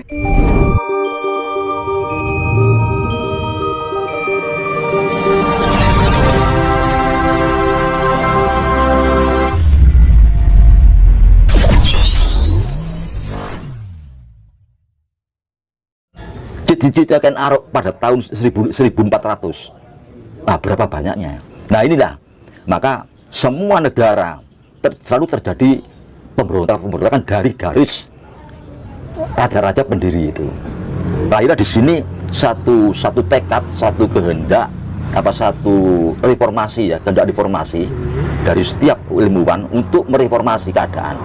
Diciptakan Arok pada tahun 1400. Nah, berapa banyaknya? Nah, inilah maka semua negara selalu terjadi pemberontakan dari garis raja-raja pendiri itu. Lahirnya di sini satu tekad, satu kehendak, satu reformasi ya, kehendak reformasi dari setiap ilmuwan untuk mereformasi keadaan.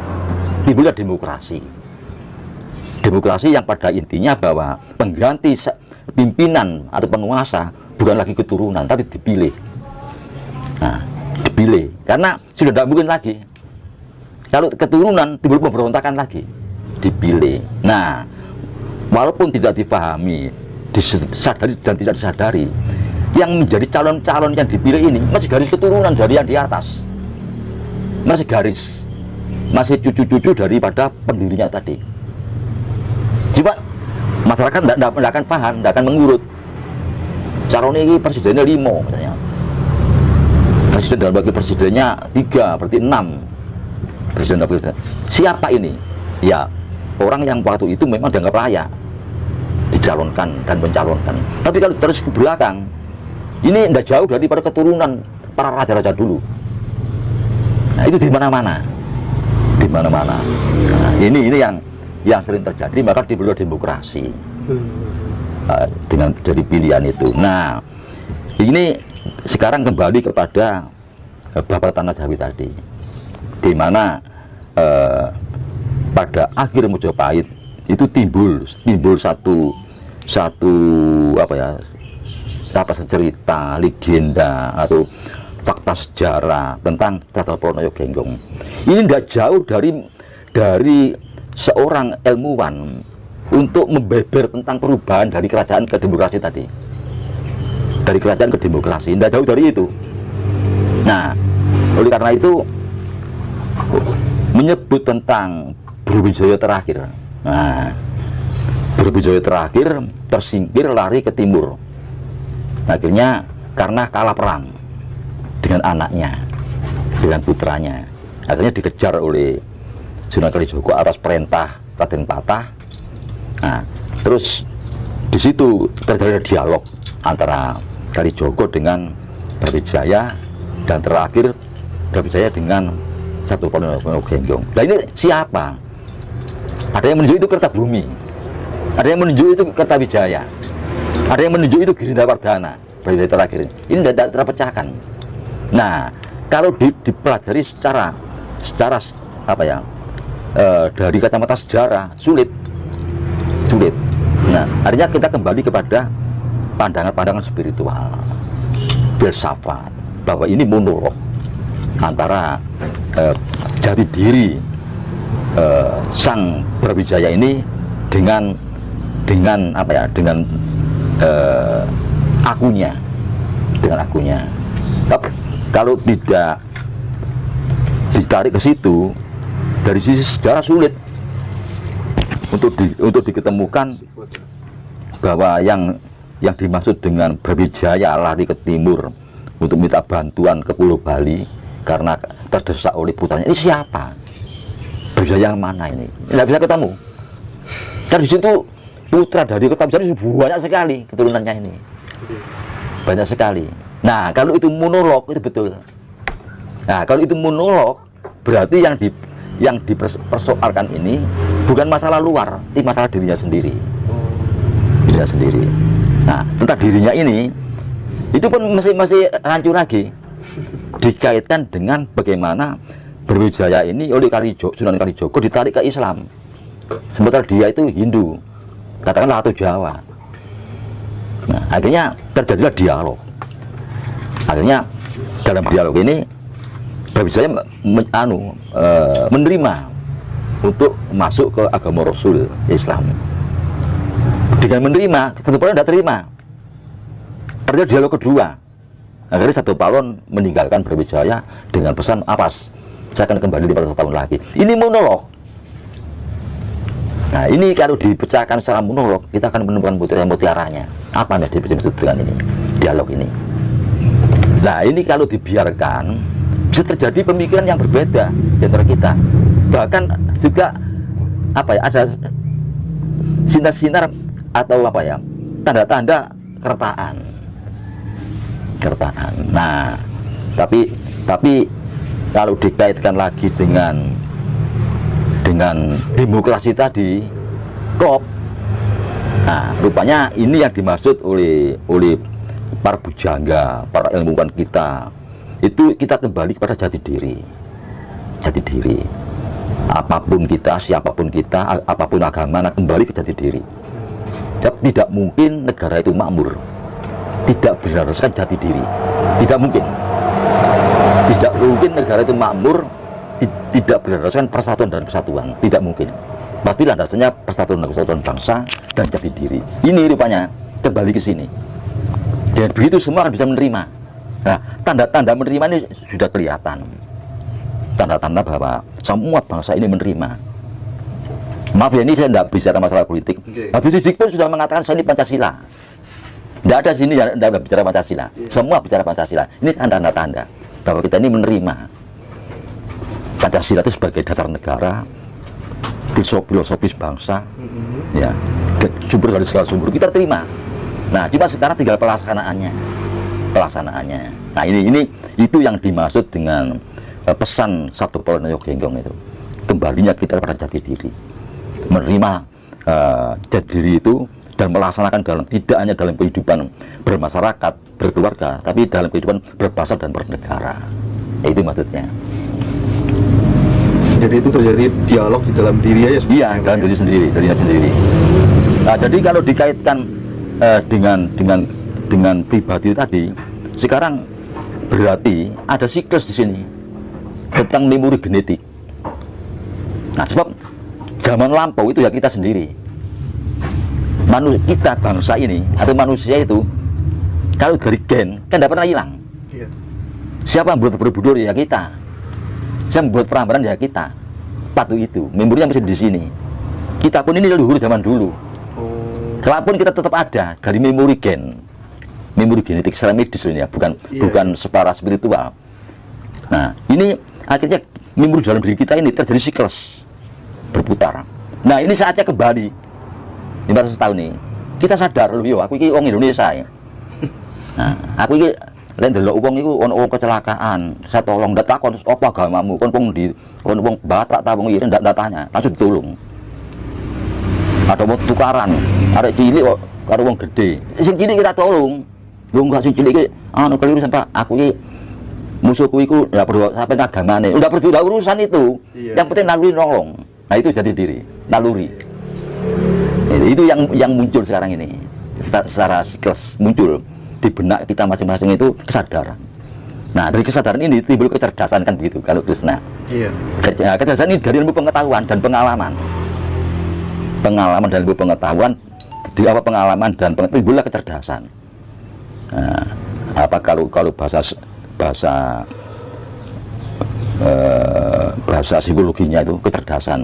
Timbullah demokrasi. Demokrasi yang pada intinya bahwa pengganti pimpinan atau penguasa bukan lagi keturunan tapi dipilih. Nah, dipilih karena sudah tidak mungkin lagi kalau keturunan timbul pemberontakan lagi, dipilih. Nah, walaupun tidak dipahami, disadari dan tidak disadari, yang menjadi calon-calon yang dipilih ini masih garis keturunan dari yang di atas, masih garis, masih cucu-cucu daripada pendirinya tadi. Cuma masyarakat tidak akan paham, tidak akan mengurut. Calon ini presidennya 5 misalnya, presiden dan wakil presidennya 3, berarti 6 presiden dan wakil presiden. Siapa ini? Ya orang yang waktu itu memang dianggap layak dicalonkan dan mencalonkan. Tapi kalau terus ke belakang, ini tidak jauh daripada keturunan para raja-raja dulu. Nah, itu di mana-mana, di mana-mana. Nah, ini yang sering terjadi, maka dibuat demokrasi dengan dari pilihan itu. Nah, ini sekarang kembali kepada Bapak Tanah Jawi tadi, di mana pada akhir Majapahit itu timbul satu cerita, legenda atau fakta sejarah tentang Cacapono Genggong. Ini tidak jauh dari seorang ilmuwan untuk membeber tentang perubahan dari kerajaan ke demokrasi tadi, dari kerajaan ke demokrasi, tidak jauh dari itu. Nah, oleh karena itu menyebut tentang Brawijaya terakhir. Nah, Brawijaya terakhir tersingkir lari ke timur, akhirnya karena kalah perang dengan anaknya, dengan putranya, akhirnya dikejar oleh Sunan Kalijogo atas perintah Raden Patah. Nah, terus di situ terjadi dialog antara Kalijogo dengan Brawijaya, dan terakhir Brawijaya dengan Cacapono Genggong. Nah, ini siapa? Ada yang menunjuk itu Kertabumi, ada yang menunjuk itu Kertawijaya, ada yang menunjuk itu Girindawardana. Brawijaya terakhir ini tidak terpecahkan. Nah, kalau dipelajari secara dari kacamata sejarah sulit. Nah, artinya kita kembali kepada pandangan spiritual, filsafat, bahwa ini monolog antara jati diri sang Brawijaya ini dengan akunya, Tapi kalau tidak ditarik ke situ, dari sisi sejarah sulit untuk diketemukan bahwa yang dimaksud dengan Brawijaya lari ke timur untuk minta bantuan ke Pulau Bali karena terdesak oleh putranya, ini siapa? Brawijaya yang mana ini? Tidak bisa ketemu. Dan di situ putra dari Kertawijaya banyak sekali keturunannya ini, banyak sekali. Nah, kalau itu monolog itu betul. Nah, kalau itu monolog berarti yang dipersoalkan ini bukan masalah luar, ini masalah dirinya sendiri. Dirinya sendiri. Nah, tentang dirinya ini itu pun masih hancur lagi. Dikaitkan dengan bagaimana Brawijaya ini oleh Sunan Kalijogo ditarik ke Islam, sementara dia itu Hindu, katakanlah atau Jawa. Nah, akhirnya terjadilah dialog. Akhirnya dalam dialog ini Brawijaya menerima untuk masuk ke agama Rasul Islam. Dengan menerima, Cacapono tidak terima. Terjadi dialog kedua. Akhirnya Cacapono meninggalkan Brawijaya dengan pesan, apas, saya akan kembali 500 tahun lagi. Ini monolog. Nah ini kalau dipecahkan secara monolog, kita akan menemukan mutiaranya. Apa yang dimaksud dengan ini dialog ini? Nah ini kalau dibiarkan bisa terjadi pemikiran yang berbeda di antara kita. Bahkan juga apa ya, ada sinar-sinar atau apa ya, tanda-tanda kertaan. Nah tapi kalau dikaitkan lagi dengan demokrasi tadi, klop. Nah, rupanya ini yang dimaksud oleh para bujangga, para ilmuwan kita. Itu kita kembali kepada jati diri. Jati diri. Apapun kita, siapapun kita, apapun agama, kembali ke jati diri. Tidak mungkin negara itu makmur tidak berdasarkan jati diri. Tidak mungkin. Tidak mungkin negara itu makmur tidak berdasarkan persatuan dan kesatuan. Tidak mungkin. Pasti landasannya persatuan dan kesatuan bangsa dan jati diri. Ini rupanya kembali ke sini. Dan begitu semua akan bisa menerima. Nah, tanda-tanda menerima ini sudah kelihatan. Tanda-tanda bahwa semua bangsa ini menerima. Maaf ya, ini saya tidak bicara masalah politik. Habib Rizik pun sudah mengatakan saya ini Pancasila. Tidak ada sini yang tidak bicara Pancasila. Semua bicara Pancasila. Ini tanda-tanda bahwa kita ini menerima Pancasila itu sebagai dasar negara, filosofis bangsa, ya, sumber dari segala sumber kita terima. Nah, cuma sekarang tinggal pelaksanaannya. Nah, ini itu yang dimaksud dengan pesan Sabto Polono Genggong itu. Kembalinya kita pada jati diri, menerima jati diri itu dan melaksanakan tidak hanya dalam kehidupan bermasyarakat, berkeluarga, tapi dalam kehidupan berbangsa dan bernegara. Itu maksudnya. Jadi itu terjadi dialog di dalam diri aja. Iya, dalam diri sendiri, dirinya sendiri. Nah, jadi kalau dikaitkan dengan pribadi tadi, sekarang berarti ada siklus di sini tentang memori genetik. Nah, sebab zaman lampau itu ya kita sendiri. Kita bangsa ini atau manusia itu kalau dari gen kan tidak pernah hilang. Iya. Siapa yang membuat Borobudur ya kita. Siapa membuat Prambanan ya kita. Patuh itu, memorinya masih di sini. Kita pun ini leluhur zaman dulu. Kalaupun kita tetap ada dari memori gen, memori genetik secara medis ini ya, bukan secara spiritual. Nah, ini akhirnya memori dalam diri kita ini terjadi siklus berputar. Nah, ini saatnya kembali 500 tahun ini kita sadar loh, yo aku ini orang Indonesia ya. Nah, aku ini lain delok wong iku ono wong kecelakaan, saya tolong ndak takon apa agamamu, kon wong batak ta wong iri ndak tanya, langsung ditolong. Ada wong tukaran, arek cilik karo wong gede. Sing cilik kita tolong. Lho enggak sing cilik iki anu keliru sampai aku iki musuhku iku ndak perlu sampai agamane. Ndak perlu urusan itu. Iya. Yang penting naluri nolong. Nah, itu jati diri, naluri. Itu yang muncul sekarang ini. Secara siklus muncul di benak kita masing-masing itu kesadaran. Nah, dari kesadaran ini timbul kecerdasan kan begitu kalau Krishna. Iya. Kecerdasan ini dari ilmu pengetahuan dan pengalaman. Pengalaman dan ilmu pengetahuan, di apa pengalaman dan pengetahuan timbullah kecerdasan. Nah, apa kalau bahasa psikologinya itu kecerdasan.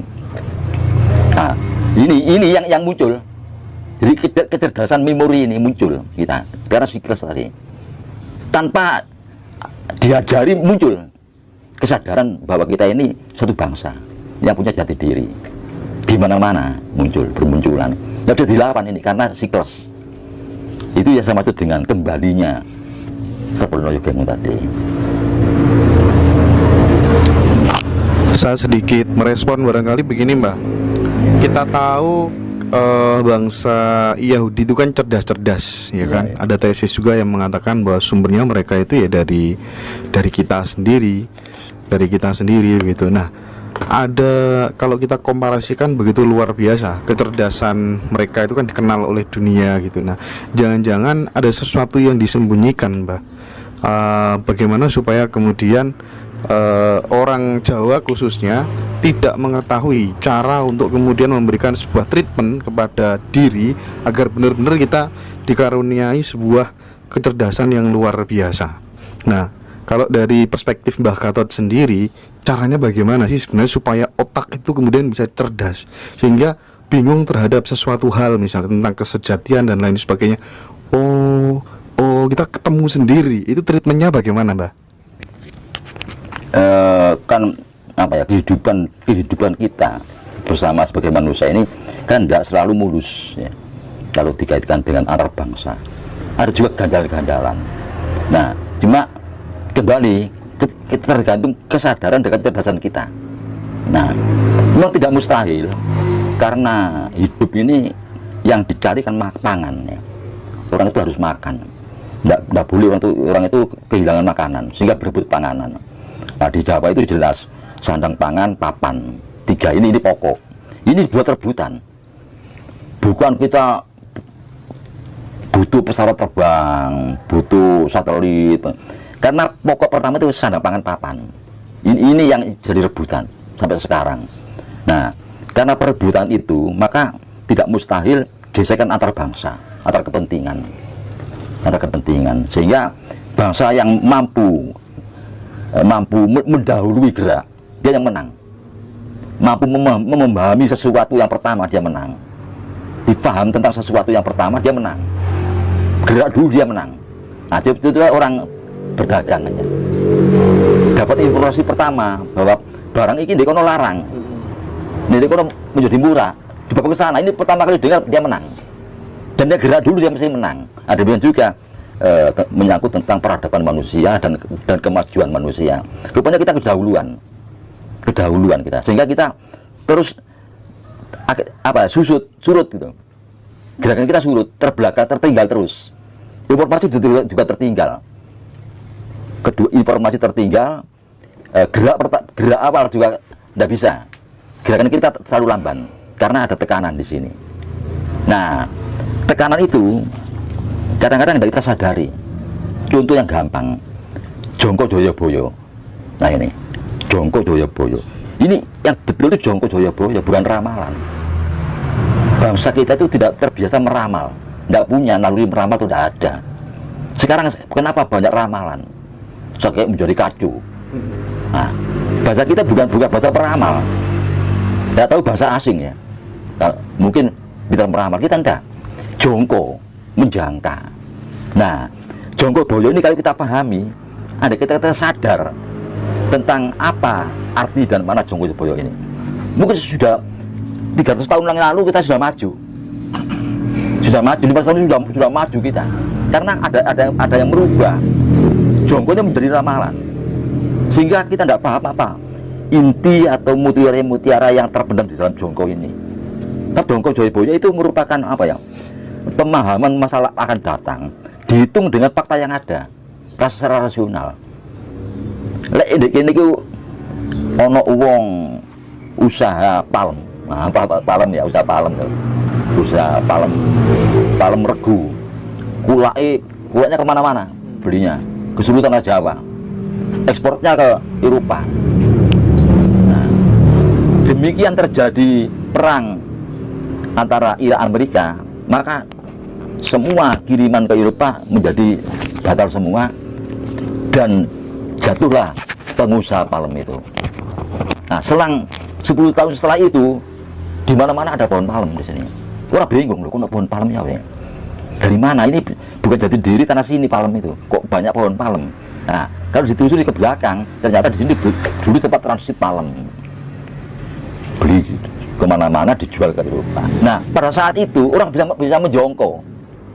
Nah, ini yang muncul. Jadi kecerdasan memori ini muncul kita karena siklus tadi. Tanpa diajari muncul kesadaran bahwa kita ini satu bangsa yang punya jati diri. Di mana-mana bermunculan. Sudah dilawan ini karena siklus. Itu yang saya maksud dengan kembalinya Sabto Polono Genggong tadi. Saya sedikit merespon barangkali begini, Mbak. Kita tahu bangsa Yahudi itu kan cerdas-cerdas, ya kan? Ada tesis juga yang mengatakan bahwa sumbernya mereka itu ya dari kita sendiri, gitu. Nah, ada kalau kita komparasikan begitu luar biasa kecerdasan mereka itu kan dikenal oleh dunia gitu. Nah, jangan-jangan ada sesuatu yang disembunyikan, Mbak. Bagaimana supaya kemudian orang Jawa khususnya tidak mengetahui cara untuk kemudian memberikan sebuah treatment kepada diri agar benar-benar kita dikaruniai sebuah kecerdasan yang luar biasa. Nah, kalau dari perspektif Mbah Gatot sendiri, caranya bagaimana sih sebenarnya supaya otak itu kemudian bisa cerdas sehingga bingung terhadap sesuatu hal, misalnya tentang kesejatian dan lain sebagainya. Oh, kita ketemu sendiri. Itu treatmentnya bagaimana, Mbah? Kan apa ya, kehidupan kita bersama sebagai manusia ini kan tidak selalu mulus ya. Kalau dikaitkan dengan antar bangsa, ada juga ganjalan-ganjalan. Nah, cuma kembali tergantung kesadaran dan kecerdasan kita. Nah, memang tidak mustahil karena hidup ini yang dicari kan pangan ya. Orang itu harus makan. Tidak boleh orang itu kehilangan makanan sehingga berebut panganan. Nah, di Jawa itu jelas sandang pangan, papan. 3 ini pokok. Ini buat rebutan. Bukan kita butuh pesawat terbang, butuh satelit. Karena pokok pertama itu sandang pangan, papan. Ini yang jadi rebutan sampai sekarang. Nah, karena perebutan itu, maka tidak mustahil gesekan antar bangsa, antar kepentingan, sehingga bangsa yang mampu mendahului gerak, dia yang menang. Mampu memahami sesuatu yang pertama, dia menang. Dipaham tentang sesuatu yang pertama, dia menang. Gerak dulu, dia menang. Nah, itu orang berdagang aja. Dapat informasi pertama bahwa barang ini dikono larang, ini dikono menjadi murah, dibawa ke sana. Ini pertama kali dengar, dia menang. Dan dia gerak dulu, dia mesti menang. Ada juga menyangkut tentang peradaban manusia dan kemajuan manusia. Rupanya kita kedahuluan kita, sehingga kita terus surut gitu. Gerakan kita surut, terbelakang, tertinggal terus. Informasi juga tertinggal. Kedua, informasi tertinggal, gerak awal juga tidak bisa. Gerakan kita terlalu lamban karena ada tekanan di sini. Nah, tekanan itu kadang-kadang tidak kita sadari. Contoh yang gampang, Jongko Joyoboyo. Nah ini, Jongko Joyoboyo. Ini yang betul itu Jongko Joyoboyo, bukan ramalan. Bangsa kita itu tidak terbiasa meramal, tidak punya naluri meramal, itu tidak ada. Sekarang kenapa banyak ramalan? Sampai menjadi kacau. Nah, bahasa kita bukan bahasa peramal. Tidak tahu bahasa asing ya. Mungkin kita meramal, kita tidak. Jongko, menjangka. Nah, Jongko Boyo ini kalau kita pahami, ada kita sadar tentang apa arti dan mana Jongko Boyo ini. Mungkin sudah 300 tahun yang lalu kita sudah maju. Sudah maju, 5 tahun sudah maju kita. Karena ada yang merubah. Jongkonya menjadi ramalan. Sehingga kita tidak paham apa inti atau mutiara yang terpendam di dalam Jongko ini. Nah, Jongko Joyoboyo itu merupakan apa ya? Pemahaman masalah akan datang dihitung dengan fakta yang ada, secara rasional. Lek ini ono uang usaha palem, nah, palem ya, usaha palem regu, kulaknya kemana-mana belinya, ke seluruh tanah Jawa, ekspornya ke Eropa. Nah, demikian terjadi perang antara Irak Amerika, maka semua kiriman ke Eropa menjadi batal semua dan jatuhlah pengusaha palem itu. Nah, selang 10 tahun setelah itu, di mana-mana ada pohon palem di sini. Orang bingung, loh, kok pohon palem ya? Dari mana? Ini bukan jati diri tanah sini palem itu. Kok banyak pohon palem? Nah, kalau ditelusuri ke belakang, ternyata di sini dulu tempat transit palem. Beli kemana-mana, dijual ke Eropa. Nah, pada saat itu orang bisa menjongko.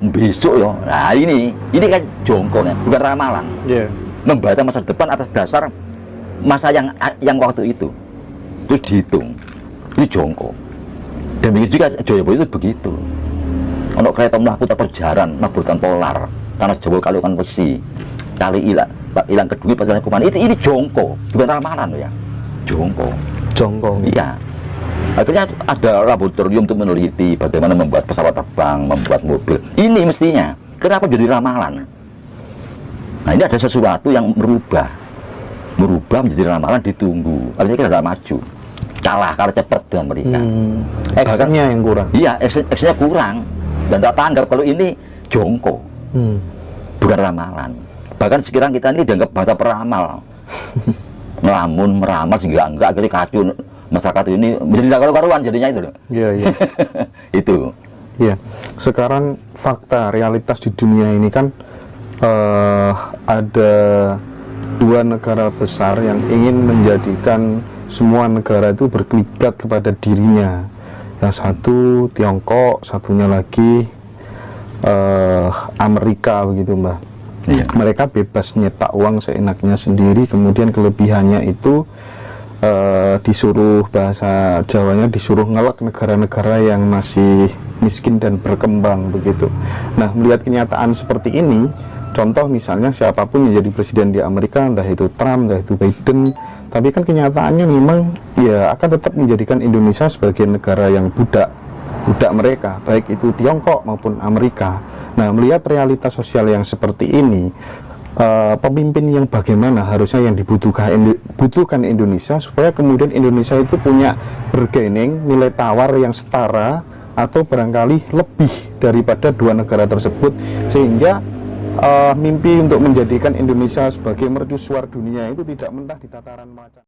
Besok ya. Nah, ini kan jongkonya, bukan ramalan. Yeah. Membaca masa depan atas dasar masa yang waktu itu. Itu dihitung. Ini jongko. Demikian juga Joyoboyo itu begitu. Ono kereta melaku perjalanan mabutan polar, tanah Jawa kalikan besi, kali ilang kedua perjalanan kuman. Ini jongko, bukan ramalan ya. Jongko. Iya. Akhirnya ada laboratorium untuk meneliti bagaimana membuat pesawat terbang, membuat mobil. Ini mestinya. Kenapa jadi ramalan? Nah, ini ada sesuatu yang merubah menjadi ramalan, ditunggu. Akhirnya kita tidak maju. Kalah cepat dengan mereka. Actionnya yang kurang. Iya, actionnya kurang. Dan tidak tanggap kalau ini jongko. Bukan ramalan. Bahkan sekarang kita ini dianggap bahasa peramal. Ngelamun, meramal sehingga enggak, akhirnya kacau. masyarakat ini menjadi tidak karu-karuan jadinya itu loh. Iya, iya. Itu. Iya. Sekarang fakta realitas di dunia ini kan ada dua negara besar yang ingin menjadikan semua negara itu berkiblat kepada dirinya. Yang satu Tiongkok, satunya lagi Amerika begitu, Mbak. Iya. Mereka bebas nyetak uang seenaknya sendiri, kemudian kelebihannya itu disuruh, bahasa Jawanya disuruh ngelak negara-negara yang masih miskin dan berkembang begitu. Nah, melihat kenyataan seperti ini, contoh misalnya siapapun yang jadi presiden di Amerika, entah itu Trump, entah itu Biden, tapi kan kenyataannya memang ya akan tetap menjadikan Indonesia sebagai negara yang budak mereka, baik itu Tiongkok maupun Amerika. Nah, melihat realitas sosial yang seperti ini, pemimpin yang bagaimana harusnya yang dibutuhkan Indonesia supaya kemudian Indonesia itu punya bargaining, nilai tawar yang setara atau barangkali lebih daripada dua negara tersebut, sehingga mimpi untuk menjadikan Indonesia sebagai mercusuar dunia itu tidak mentah di tataran macan.